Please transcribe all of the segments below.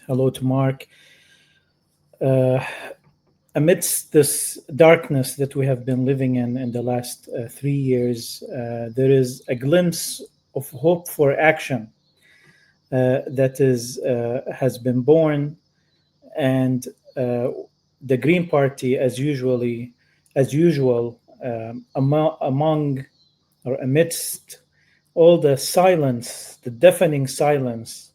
Hello to Mark. Uh, Amidst this darkness that we have been living in the last 3 years, there is a glimpse of hope for action that is has been born, and the Green Party, as usual, among or amidst all the silence, the deafening silence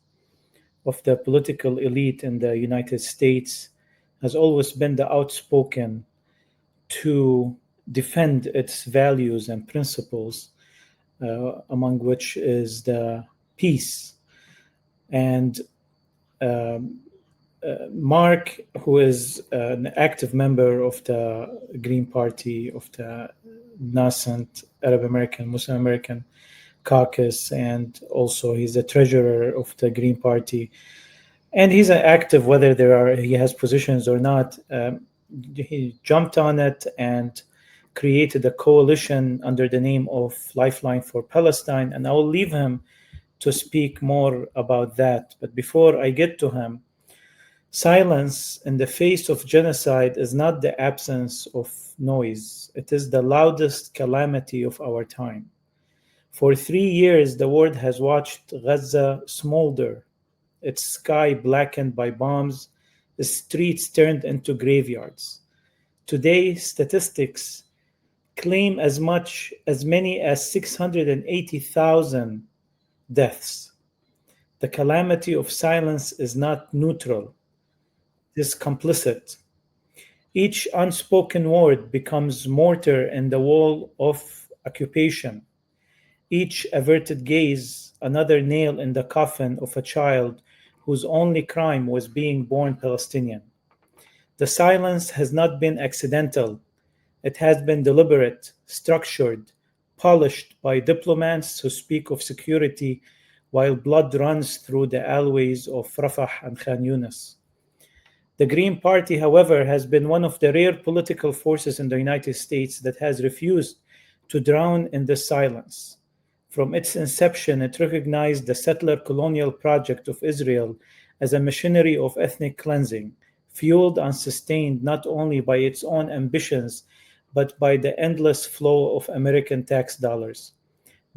of the political elite in the United States, has always been the outspoken to defend its values and principles, among which is the peace. And um, Mark, who is an active member of the Green Party, of the nascent Arab American, Muslim American caucus, and also he's the treasurer of the Green Party, and he's an active whether he has positions or not. He jumped on it and created a coalition under the name of Lifeline for Palestine, and I will leave him to speak more about that. But before I get to him, silence in the face of genocide is not the absence of noise, it is the loudest calamity of our time. For 3 years, the world has watched Gaza smolder, its sky blackened by bombs, the streets turned into graveyards. Today, statistics claim as many as 680,000 deaths. The calamity of silence is not neutral, it is complicit. Each unspoken word becomes mortar in the wall of occupation. Each averted gaze, another nail in the coffin of a child whose only crime was being born Palestinian. The silence has not been accidental, it has been deliberate, structured, polished by diplomats who speak of security while blood runs through the alleyways of Rafah and Khan Yunis. The Green Party, however, has been one of the rare political forces in the United States that has refused to drown in the silence. From its inception, it recognized the settler colonial project of Israel as a machinery of ethnic cleansing, fueled and sustained not only by its own ambitions, but by the endless flow of American tax dollars.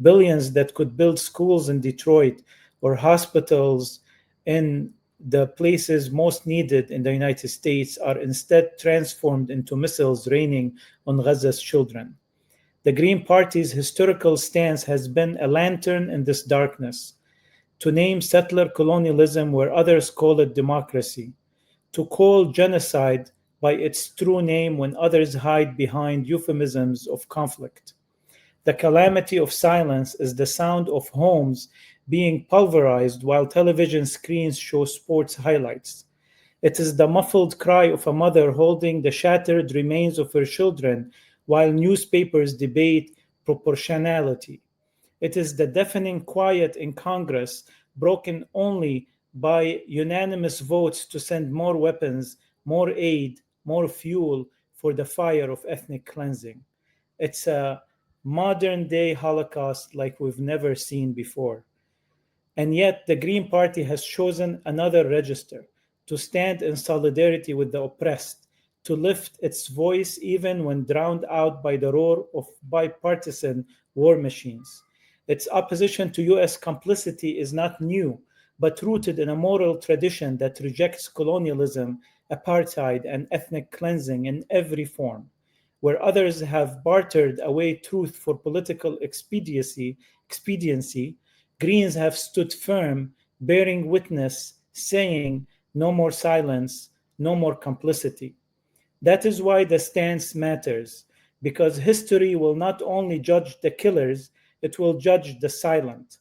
Billions that could build schools in Detroit or hospitals in the places most needed in the United States are instead transformed into missiles raining on Gaza's children. The Green Party's historical stance has been a lantern in this darkness, to name settler colonialism where others call it democracy, to call genocide by its true name when others hide behind euphemisms of conflict. The calamity of silence is the sound of homes being pulverized while television screens show sports highlights. It is the muffled cry of a mother holding the shattered remains of her children while newspapers debate proportionality. It is the deafening quiet in Congress, broken only by unanimous votes to send more weapons, more aid, more fuel for the fire of ethnic cleansing. It's a modern day Holocaust like we've never seen before. And yet, the Green Party has chosen another register, to stand in solidarity with the oppressed, to lift its voice even when drowned out by the roar of bipartisan war machines. Its opposition to US complicity is not new, but rooted in a moral tradition that rejects colonialism, apartheid, and ethnic cleansing in every form. Where others have bartered away truth for political expediency, Greens have stood firm, bearing witness, saying, no more silence, no more complicity. That is why the stance matters, because history will not only judge the killers, it will judge the silent.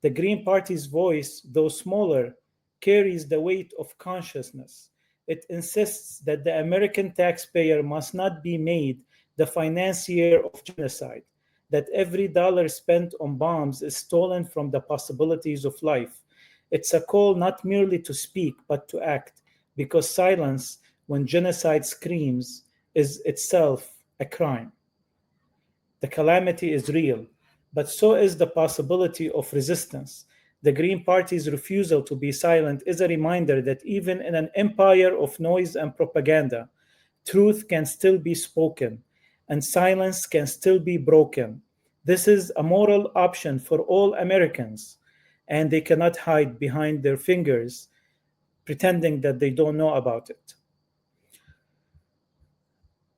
The Green Party's voice, though smaller, carries the weight of consciousness. It insists that the American taxpayer must not be made the financier of genocide, that every dollar spent on bombs is stolen from the possibilities of life. It's a call not merely to speak, but to act, because silence, when genocide screams, is itself a crime. The calamity is real, but so is the possibility of resistance. The Green Party's refusal to be silent is a reminder that even in an empire of noise and propaganda, truth can still be spoken and silence can still be broken. This is a moral option for all Americans, and they cannot hide behind their fingers pretending that they don't know about it.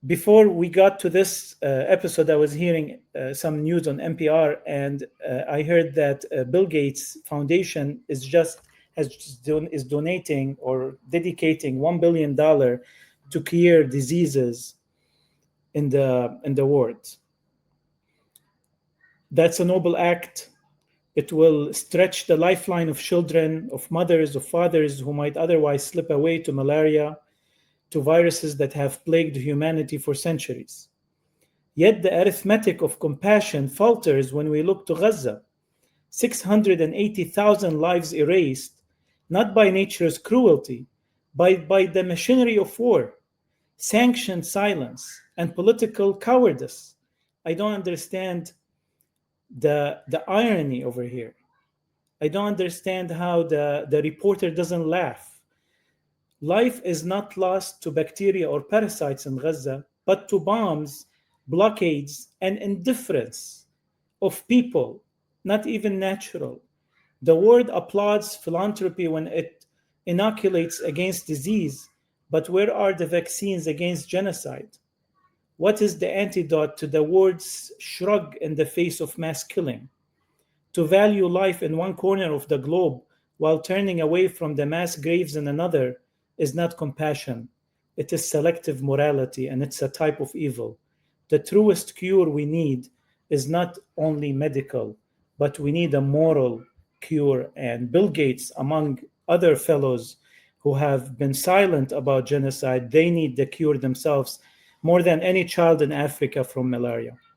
Before we got to this episode, I was hearing some news on NPR, and I heard that Bill Gates Foundation is donating or dedicating $1 billion to cure diseases in the world. That's a noble act. It will stretch the lifeline of children, of mothers, of fathers who might otherwise slip away to malaria, to viruses that have plagued humanity for centuries. Yet the arithmetic of compassion falters when we look to Gaza. 680,000 lives erased, not by nature's cruelty, by the machinery of war, sanctioned silence, and political cowardice. I don't understand the irony over here. I don't understand how the reporter doesn't laugh. Life is not lost to bacteria or parasites in Gaza, but to bombs, blockades, and indifference of people, not even natural. The world applauds philanthropy when it inoculates against disease, but where are the vaccines against genocide? What is the antidote to the world's shrug in the face of mass killing? To value life in one corner of the globe while turning away from the mass graves in another is not compassion. It is selective morality, and it's a type of evil. The truest cure we need is not only medical, but we need a moral cure. And Bill Gates, among other fellows who have been silent about genocide, they need the cure themselves more than any child in Africa from malaria.